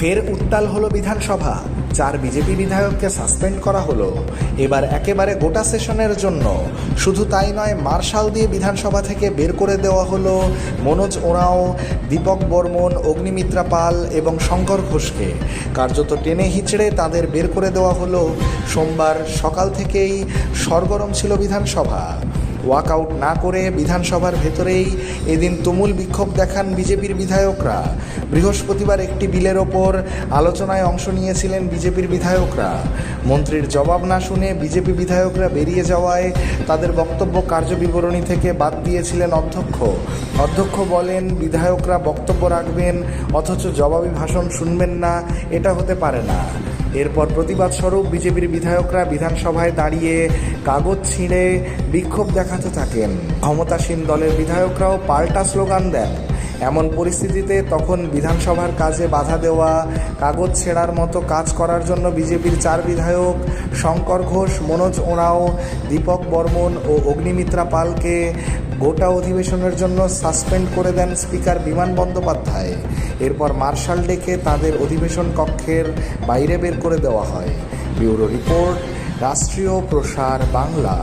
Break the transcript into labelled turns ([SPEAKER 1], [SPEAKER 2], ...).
[SPEAKER 1] ফের উত্তাল হলো বিধানসভা। 4 বিজেপি বিধায়ককে সাসপেন্ড করা হলো, এবার একেবারে গোটা সেশনের জন্য। শুধু তাই নয়, মার্শাল দিয়ে বিধানসভা থেকে বের করে দেওয়া হলো মনোজ ওঁরাও, দীপক বর্মন, অগ্নিমিত্রা পাল এবং শঙ্কর ঘোষকে। কার্যত টেনে হিচড়ে তাদের বের করে দেওয়া হলো। সোমবার সকাল থেকেই সরগরম ছিল বিধানসভা। ওয়াকআউট না করে বিধানসভার ভেতরেই এদিন তুমুল বিক্ষোভ দেখান বিজেপির বিধায়করা। বৃহস্পতিবার একটি বিলের ওপর আলোচনায় অংশ নিয়েছিলেন বিজেপির বিধায়করা। মন্ত্রীর জবাব না শুনে বিজেপি বিধায়করা বেরিয়ে যাওয়ায় তাদের বক্তব্য কার্যবিবরণী থেকে বাদ দিয়েছিলেন অধ্যক্ষ। অধ্যক্ষ বলেন, বিধায়করা বক্তব্য রাখবেন অথচ জবাবি ভাষণ শুনবেন না, এটা হতে পারে না। এরপর প্রতিবাদ স্বরূপ বিজেপির বিধায়করা বিধানসভায় দাঁড়িয়ে কাগজ ছিঁড়ে বিক্ষোভ দেখাতে থাকেন। ক্ষমতাসীন দলের বিধায়করাও পাল্টা স্লোগান দেন। এমন পরিস্থিতিতে তখন বিধানসভার কাজে বাধা দেওয়া, কাগজ ছেঁড়ার মতো কাজ করার জন্য বিজেপির 4 বিধায়ক শঙ্কর ঘোষ, মনোজ ওঁরাও, দীপক বর্মন ও অগ্নিমিত্রা পালকে গোটা অধিবেশনের জন্য সাসপেন্ড করে দেন স্পিকার বিমান বন্দ্যোপাধ্যায়। এরপর মার্শাল ডেকে তাদের অধিবেশন কক্ষের বাইরে বের করে দেওয়া হয়। ব্যুরো রিপোর্ট, রাষ্ট্রীয় প্রসার বাংলা।